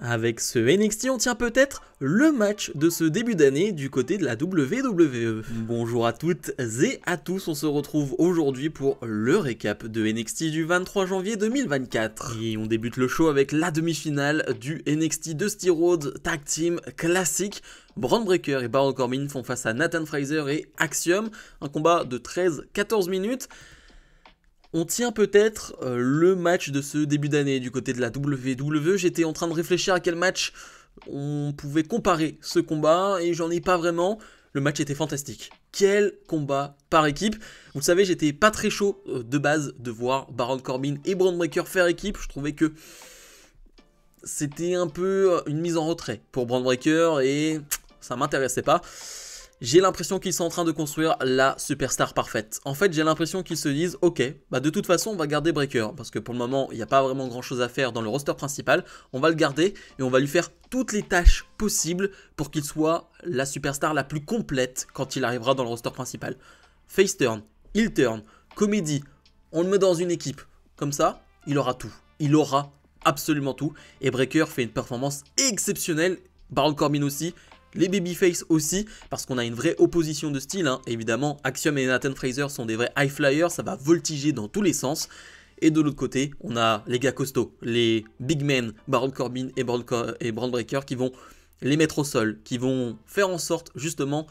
Avec ce NXT, on tient peut-être le match de ce début d'année du côté de la WWE. Bonjour à toutes et à tous, on se retrouve aujourd'hui pour le récap de NXT du 23 janvier 2024. Et on débute le show avec la demi-finale du NXT Dusty Rhodes Tag Team Classic. Bron Breakker et Baron Corbin font face à Nathan Fraser et Axiom, un combat de 13-14 minutes. On tient peut-être le match de ce début d'année du côté de la WWE. J'étais en train de réfléchir à quel match on pouvait comparer ce combat et j'en ai pas vraiment. Le match était fantastique. Quel combat par équipe. Vous le savez, j'étais pas très chaud de base de voir Baron Corbin et Bron Breakker faire équipe. Je trouvais que c'était un peu une mise en retrait pour Bron Breakker et ça m'intéressait pas. J'ai l'impression qu'ils sont en train de construire la superstar parfaite. En fait, j'ai l'impression qu'ils se disent « Ok, bah de toute façon, on va garder Breakker. » Parce que pour le moment, il n'y a pas vraiment grand-chose à faire dans le roster principal. On va le garder et on va lui faire toutes les tâches possibles pour qu'il soit la superstar la plus complète quand il arrivera dans le roster principal. Face turn, heel turn, comédie, on le met dans une équipe. Comme ça, il aura tout. Il aura absolument tout. Et Breakker fait une performance exceptionnelle. Baron Corbin aussi. Les babyface aussi, parce qu'on a une vraie opposition de style, hein. Évidemment, Axiom et Nathan Fraser sont des vrais high flyers, ça va voltiger dans tous les sens. Et de l'autre côté, on a les gars costauds, les big men, Baron Corbin et Bron Breakker qui vont les mettre au sol, qui vont faire en sorte justement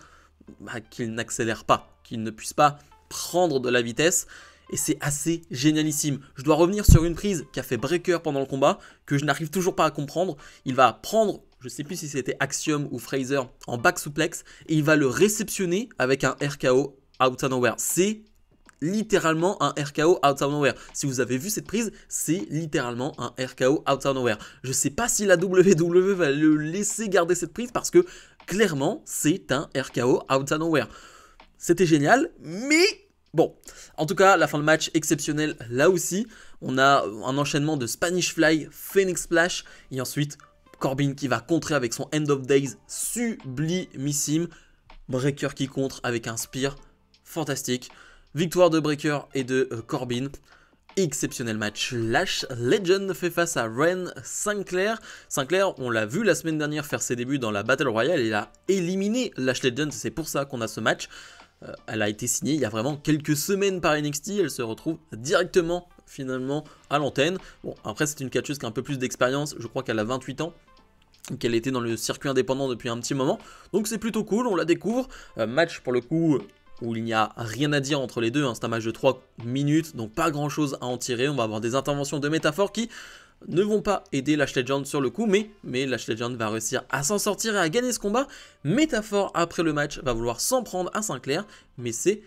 qu'ils n'accélèrent pas, qu'ils ne puissent pas prendre de la vitesse. Et c'est assez génialissime. Je dois revenir sur une prise qu'a fait Breakker pendant le combat, que je n'arrive toujours pas à comprendre. Il va prendre, je ne sais plus si c'était Axiom ou Fraser, en back suplex, et il va le réceptionner avec un RKO out of nowhere. C'est littéralement un RKO out of nowhere. Si vous avez vu cette prise, c'est littéralement un RKO out of nowhere. Je ne sais pas si la WWE va le laisser garder cette prise, parce que clairement, c'est un RKO out of nowhere. C'était génial, mais... bon, en tout cas, la fin de match exceptionnelle là aussi. On a un enchaînement de Spanish Fly, Phoenix Splash et ensuite Corbin qui va contrer avec son End of Days sublimissime. Breakker qui contre avec un spear fantastique. Victoire de Breakker et de Corbin. Exceptionnel match. Lash Legend fait face à Ren Sinclair. Sinclair, on l'a vu la semaine dernière faire ses débuts dans la Battle Royale. Il a éliminé Lash Legend, c'est pour ça qu'on a ce match. Elle a été signée il y a vraiment quelques semaines par NXT, elle se retrouve directement finalement à l'antenne. Bon, après c'est une catcheuse qui a un peu plus d'expérience, je crois qu'elle a 28 ans, qu'elle était dans le circuit indépendant depuis un petit moment, donc c'est plutôt cool, on la découvre. Match pour le coup où il n'y a rien à dire entre les deux, hein. C'est un match de 3 minutes, donc pas grand chose à en tirer, on va avoir des interventions de métaphores qui ne vont pas aider Lash Legend sur le coup, mais Lash Legend va réussir à s'en sortir et à gagner ce combat. Métaphore après le match va vouloir s'en prendre à Sinclair, mais c'est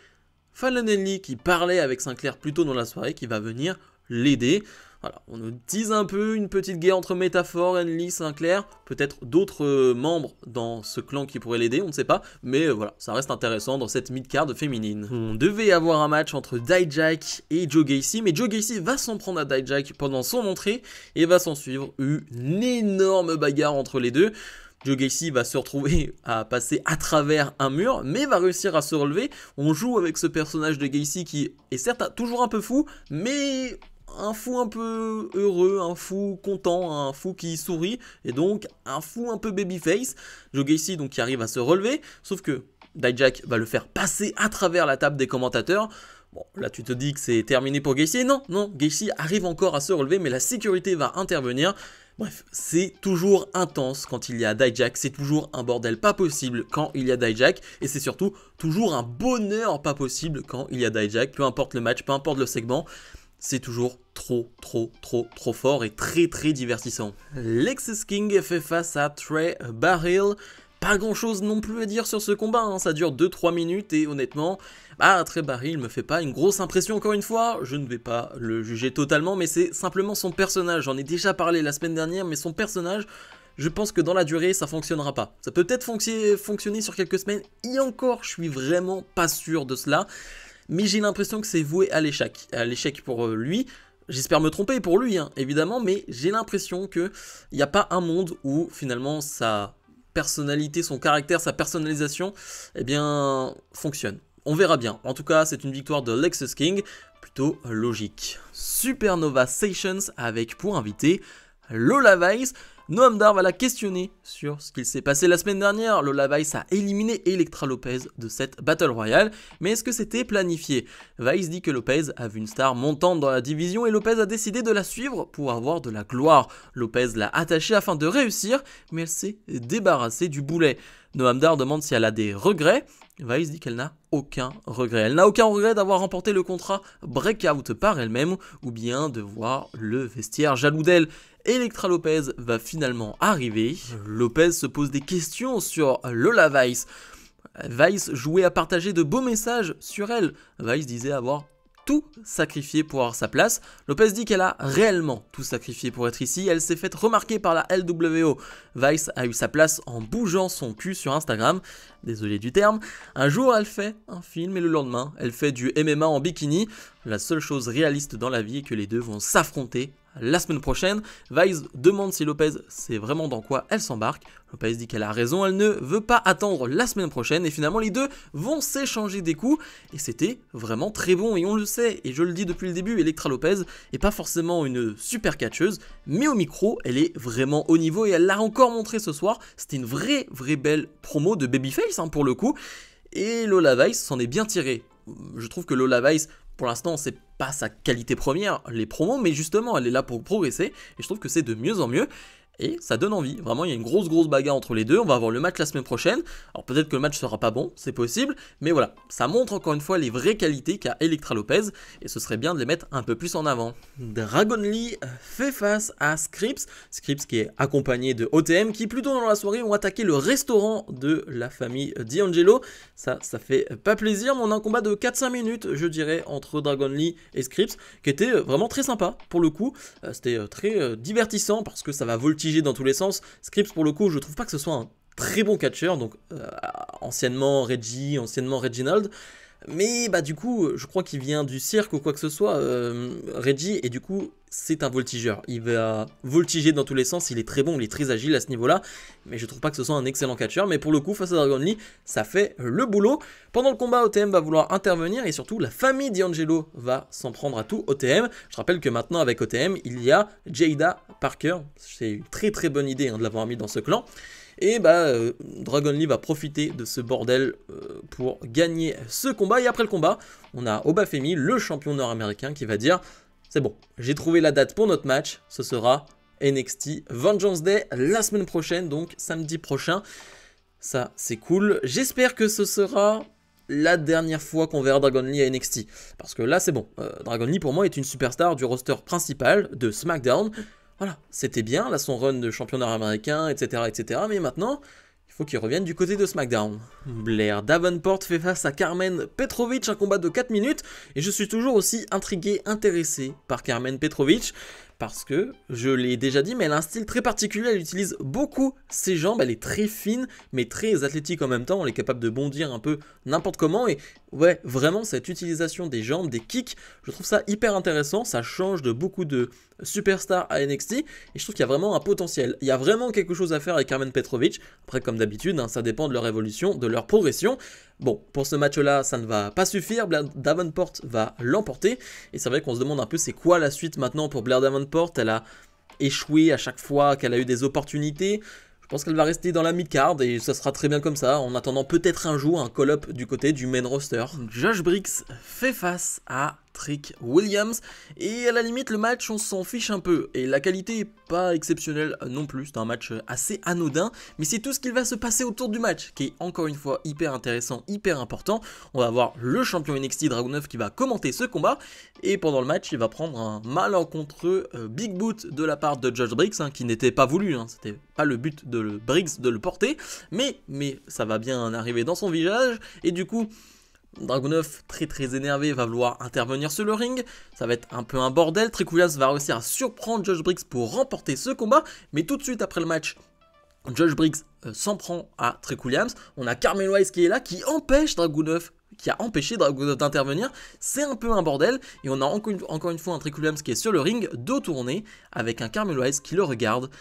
Fallon Henley qui parlait avec Sinclair plus tôt dans la soirée qui va venir l'aider. Voilà, on nous tease un peu une petite guerre entre Métaphore, Henley, Sinclair, peut-être d'autres membres dans ce clan qui pourraient l'aider, on ne sait pas, mais voilà, ça reste intéressant dans cette mid-card féminine. On devait avoir un match entre Dijak et Joe Gacy, mais Joe Gacy va s'en prendre à Dijak pendant son entrée et va s'en suivre une énorme bagarre entre les deux. Joe Gacy va se retrouver à passer à travers un mur, mais va réussir à se relever. On joue avec ce personnage de Gacy qui est certes toujours un peu fou, mais un fou un peu heureux, un fou content, un fou qui sourit, et donc un fou un peu babyface. Joe Gacy donc qui arrive à se relever, sauf que Dijak va le faire passer à travers la table des commentateurs. Bon, là tu te dis que c'est terminé pour Gacy. Non, Gacy arrive encore à se relever, mais la sécurité va intervenir. Bref, c'est toujours intense quand il y a Dijak, c'est toujours un bordel pas possible quand il y a Dijak, et c'est surtout toujours un bonheur pas possible quand il y a Dijak, peu importe le match, peu importe le segment. C'est toujours trop fort et très divertissant. Lexis King fait face à Trey Barril. Pas grand chose non plus à dire sur ce combat, hein. Ça dure 2-3 minutes et honnêtement, Trey Barril me fait pas une grosse impression encore une fois. Je ne vais pas le juger totalement, mais c'est simplement son personnage. J'en ai déjà parlé la semaine dernière, mais son personnage, je pense que dans la durée, ça fonctionnera pas. Ça peut peut-être fonctionner sur quelques semaines, et encore, je suis vraiment pas sûr de cela. Mais j'ai l'impression que c'est voué à l'échec pour lui. J'espère me tromper pour lui, hein, évidemment, mais j'ai l'impression qu'il n'y a pas un monde où finalement sa personnalité, son caractère, sa personnalisation, eh bien, fonctionne. On verra bien. En tout cas, c'est une victoire de Lexis King, plutôt logique. Supernova Sessions avec pour invité Lola Vice. Noam Dar va la questionner sur ce qu'il s'est passé la semaine dernière. Lola Vice a éliminé Elektra Lopez de cette Battle Royale, mais est-ce que c'était planifié? Vice dit que Lopez a vu une star montante dans la division et Lopez a décidé de la suivre pour avoir de la gloire. Lopez l'a attachée afin de réussir, mais elle s'est débarrassée du boulet. Noam Dar demande si elle a des regrets. Vice dit qu'elle n'a aucun regret. Elle n'a aucun regret d'avoir remporté le contrat Breakout par elle-même ou bien de voir le vestiaire jaloux d'elle. Elektra Lopez va finalement arriver. Lopez se pose des questions sur Lola Vice. Vice jouait à partager de beaux messages sur elle. Vice disait avoir tout sacrifié pour avoir sa place. Lopez dit qu'elle a réellement tout sacrifié pour être ici. Elle s'est faite remarquer par la LWO. Vice a eu sa place en bougeant son cul sur Instagram. Désolé du terme. Un jour, elle fait un film et le lendemain, elle fait du MMA en bikini. La seule chose réaliste dans la vie est que les deux vont s'affronter la semaine prochaine. Vice demande si Lopez sait vraiment dans quoi elle s'embarque. Lopez dit qu'elle a raison, elle ne veut pas attendre la semaine prochaine et finalement les deux vont s'échanger des coups et c'était vraiment très bon et on le sait et je le dis depuis le début, Elektra Lopez est pas forcément une super catcheuse mais au micro elle est vraiment haut niveau et elle l'a encore montré ce soir. C'était une vraie belle promo de Babyface pour le coup et Lola Vice s'en est bien tirée. Je trouve que Lola Vice pour l'instant, c'est pas sa qualité première, les promos, mais justement, elle est là pour progresser, et je trouve que c'est de mieux en mieux, et ça donne envie. Vraiment, il y a une grosse bagarre entre les deux, on va avoir le match la semaine prochaine, alors peut-être que le match sera pas bon, c'est possible, mais voilà, ça montre encore une fois les vraies qualités qu'a Elektra Lopez, et ce serait bien de les mettre un peu plus en avant. Dragon Lee fait face à Scripps qui est accompagné de OTM, qui plus tôt dans la soirée ont attaqué le restaurant de la famille D'Angelo. Ça fait pas plaisir, mais on a un combat de 4-5 minutes, je dirais, entre Dragon Lee et Scripps, qui était vraiment très sympa, pour le coup. C'était très divertissant, parce que ça va voltiger dans tous les sens. Scripps, pour le coup, je trouve pas que ce soit un très bon catcheur, donc anciennement Reggie, anciennement Reginald. Mais bah du coup, je crois qu'il vient du cirque ou quoi que ce soit, Reggie, et du coup, c'est un voltigeur. Il va voltiger dans tous les sens, il est très bon, il est très agile à ce niveau-là, mais je trouve pas que ce soit un excellent catcheur, mais pour le coup, face à Dragon Lee, ça fait le boulot. Pendant le combat, OTM va vouloir intervenir, et surtout, la famille D'Angelo va s'en prendre à tout OTM. Je rappelle que maintenant, avec OTM, il y a Jada Parker, c'est une très bonne idée de l'avoir mis dans ce clan. Et bah, Dragon Lee va profiter de ce bordel pour gagner ce combat. Et après le combat, on a Obafemi, le champion nord-américain, qui va dire « C'est bon, j'ai trouvé la date pour notre match, ce sera NXT Vengeance Day la semaine prochaine, donc samedi prochain. » Ça, c'est cool. J'espère que ce sera la dernière fois qu'on verra Dragon Lee à NXT. Parce que là, c'est bon. Dragon Lee, pour moi, est une superstar du roster principal de SmackDown. Voilà, c'était bien, là son run de champion nord-américain, etc. Mais maintenant, il faut qu'il revienne du côté de SmackDown. Blair Davenport fait face à Carmen Petrovic, un combat de 4 minutes, et je suis toujours aussi intrigué, intéressé par Carmen Petrovic, parce que, je l'ai déjà dit, mais elle a un style très particulier, elle utilise beaucoup ses jambes, elle est très fine, mais très athlétique en même temps, elle est capable de bondir un peu n'importe comment, et ouais, vraiment, cette utilisation des jambes, des kicks, je trouve ça hyper intéressant, ça change de beaucoup de superstars à NXT, et je trouve qu'il y a vraiment un potentiel, il y a vraiment quelque chose à faire avec Carmen Petrovic, après comme d'habitude, ça dépend de leur évolution, de leur progression. Bon, pour ce match-là, ça ne va pas suffire, Blair Davenport va l'emporter, et c'est vrai qu'on se demande un peu c'est quoi la suite maintenant pour Blair Davenport, elle a échoué à chaque fois qu'elle a eu des opportunités, je pense qu'elle va rester dans la mid-card, et ça sera très bien comme ça, en attendant peut-être un jour un call-up du côté du main roster. Josh Briggs fait face à Trick Williams, et à la limite le match on s'en fiche un peu, et la qualité est pas exceptionnelle non plus, c'est un match assez anodin, mais c'est tout ce qu'il va se passer autour du match, qui est encore une fois hyper intéressant, hyper important. On va avoir le champion NXT Dragunov qui va commenter ce combat, et pendant le match il va prendre un malencontreux big boot de la part de Josh Briggs, qui n'était pas voulu, c'était pas le but de Briggs de le porter, mais ça va bien arriver dans son visage, et du coup Dragunov, très énervé, va vouloir intervenir sur le ring, ça va être un peu un bordel. Trick Williams va réussir à surprendre Josh Briggs pour remporter ce combat, mais tout de suite après le match, Josh Briggs s'en prend à Trick Williams, on a Carmelo Hayes qui est là, qui empêche Dragunov, qui a empêché Dragunov d'intervenir, c'est un peu un bordel, et on a encore une fois un Trick Williams qui est sur le ring, dos tourné, avec un Carmelo Hayes qui le regarde.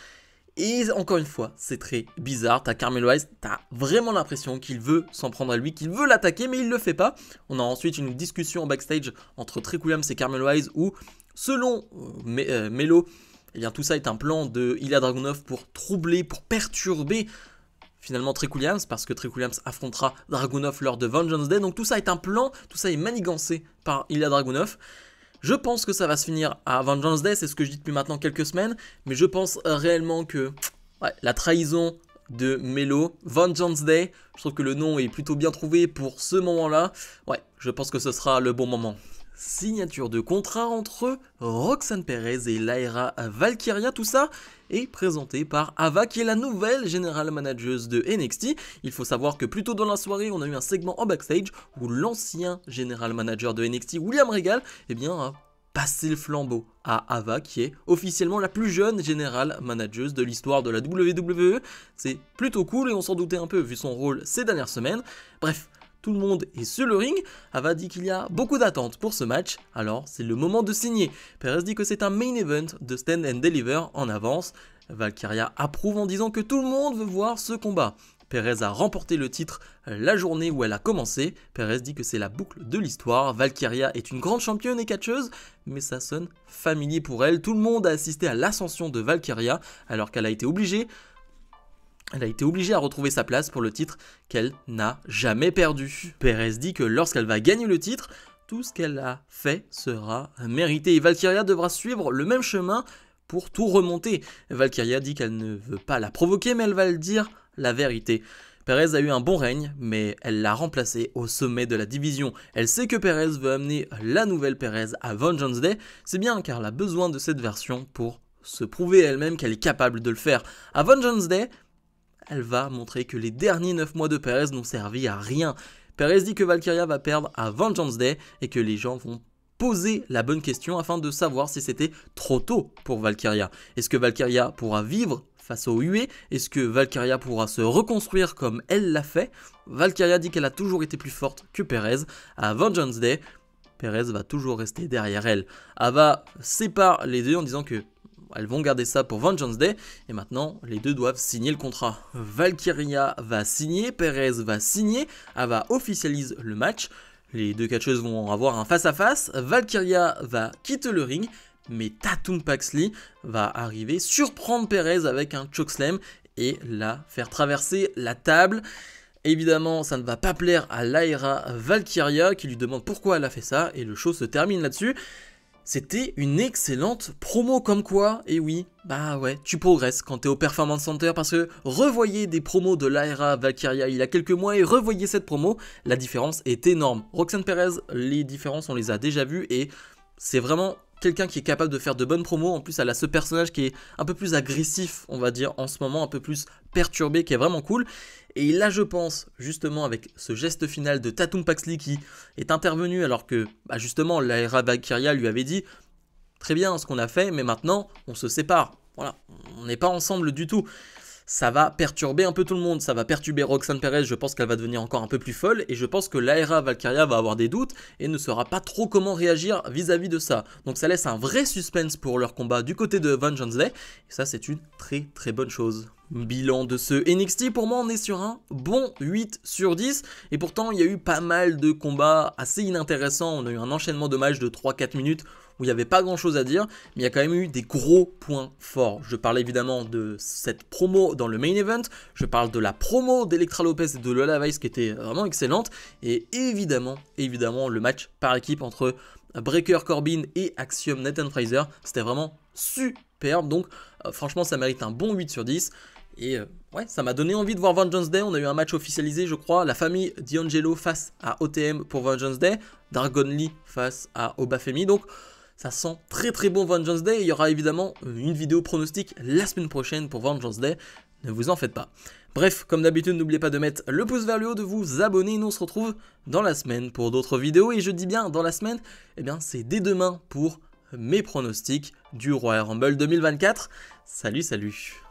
Et encore une fois, c'est très bizarre, t'as Carmelo Hayes, t'as vraiment l'impression qu'il veut s'en prendre à lui, qu'il veut l'attaquer, mais il le fait pas. On a ensuite une discussion en backstage entre Trick Williams et Carmelo Hayes où, selon Melo, eh bien tout ça est un plan de Ilya Dragunov pour troubler, pour perturber finalement Trick Williams, parce que Trick Williams affrontera Dragunov lors de Vengeance Day. Donc tout ça est un plan, tout ça est manigancé par Ilya Dragunov. Je pense que ça va se finir à Vengeance Day, c'est ce que je dis depuis maintenant quelques semaines, mais je pense réellement que la trahison de Melo, Vengeance Day, je trouve que le nom est plutôt bien trouvé pour ce moment-là. Ouais, je pense que ce sera le bon moment. Signature de contrat entre Roxanne Perez et Lyra Valkyria, tout ça est présenté par Ava qui est la nouvelle General Manager de NXT. Il faut savoir que plus tôt dans la soirée, on a eu un segment en backstage où l'ancien General Manager de NXT, William Regal, eh bien, a passé le flambeau à Ava qui est officiellement la plus jeune General Manager de l'histoire de la WWE. C'est plutôt cool et on s'en doutait un peu vu son rôle ces dernières semaines. Bref. Tout le monde est sur le ring. Ava dit qu'il y a beaucoup d'attentes pour ce match, alors c'est le moment de signer. Perez dit que c'est un main event de Stand and Deliver en avance. Valkyria approuve en disant que tout le monde veut voir ce combat. Perez a remporté le titre la journée où elle a commencé. Perez dit que c'est la boucle de l'histoire. Valkyria est une grande championne et catcheuse, mais ça sonne familier pour elle. Tout le monde a assisté à l'ascension de Valkyria, alors qu'elle a été obligée à retrouver sa place pour le titre qu'elle n'a jamais perdu. Perez dit que lorsqu'elle va gagner le titre, tout ce qu'elle a fait sera mérité et Valkyria devra suivre le même chemin pour tout remonter. Valkyria dit qu'elle ne veut pas la provoquer, mais elle va le dire la vérité. Perez a eu un bon règne, mais elle l'a remplacé au sommet de la division. Elle sait que Perez veut amener la nouvelle Perez à Vengeance Day. C'est bien car elle a besoin de cette version pour se prouver elle-même qu'elle est capable de le faire. À Vengeance Day, elle va montrer que les derniers 9 mois de Perez n'ont servi à rien. Perez dit que Valkyria va perdre à Vengeance Day et que les gens vont poser la bonne question afin de savoir si c'était trop tôt pour Valkyria. Est-ce que Valkyria pourra vivre face au UE? Est-ce que Valkyria pourra se reconstruire comme elle l'a fait? Valkyria dit qu'elle a toujours été plus forte que Perez. À Vengeance Day, Perez va toujours rester derrière elle. Ava sépare les deux en disant que elles vont garder ça pour Vengeance Day et maintenant les deux doivent signer le contrat. Valkyria va signer, Perez va signer, Ava officialise le match. Les deux catcheuses vont avoir un face-à-face. Valkyria va quitter le ring, mais Tatum Paxley va arriver, surprendre Perez avec un chokeslam et la faire traverser la table. Évidemment, ça ne va pas plaire à Lyra Valkyria qui lui demande pourquoi elle a fait ça et le show se termine là-dessus. C'était une excellente promo comme quoi, et oui, bah ouais, tu progresses quand t'es au Performance Center parce que revoyez des promos de Lyra Valkyria il y a quelques mois et revoyez cette promo, la différence est énorme. Roxanne Perez, les différences on les a déjà vues et c'est vraiment quelqu'un qui est capable de faire de bonnes promos. En plus elle a ce personnage qui est un peu plus agressif on va dire en ce moment, un peu plus perturbé, qui est vraiment cool. Et là je pense justement avec ce geste final de Tatum Paxley qui est intervenu alors que justement Lyra Valkyria lui avait dit très bien ce qu'on a fait mais maintenant on se sépare, voilà, on n'est pas ensemble du tout. Ça va perturber un peu tout le monde, ça va perturber Roxanne Perez, je pense qu'elle va devenir encore un peu plus folle et je pense que Lyra Valkyria va avoir des doutes et ne saura pas trop comment réagir vis-à-vis de ça. Donc ça laisse un vrai suspense pour leur combat du côté de Vengeance Day et ça c'est une très très bonne chose. Bilan de ce NXT, pour moi on est sur un bon 8 sur 10 et pourtant il y a eu pas mal de combats assez inintéressants, on a eu un enchaînement de matchs de 3-4 minutes où il n'y avait pas grand chose à dire, mais il y a quand même eu des gros points forts. Je parle évidemment de cette promo dans le main event, je parle de la promo d'Elektra Lopez et de Lola Vice qui était vraiment excellente, et évidemment le match par équipe entre Breaker Corbin et Axiom Nathan Fraser, c'était vraiment superbe, donc franchement ça mérite un bon 8 sur 10. Et ouais, ça m'a donné envie de voir Vengeance Day. On a eu un match officialisé, je crois. La famille D'Angelo face à OTM pour Vengeance Day. Dragon Lee face à Obafemi. Donc, ça sent très très bon Vengeance Day. Il y aura évidemment une vidéo pronostic la semaine prochaine pour Vengeance Day. Ne vous en faites pas. Bref, comme d'habitude, n'oubliez pas de mettre le pouce vers le haut, de vous abonner. Nous, on se retrouve dans la semaine pour d'autres vidéos. Et je dis bien dans la semaine, eh bien, c'est dès demain pour mes pronostics du Royal Rumble 2024. Salut, salut!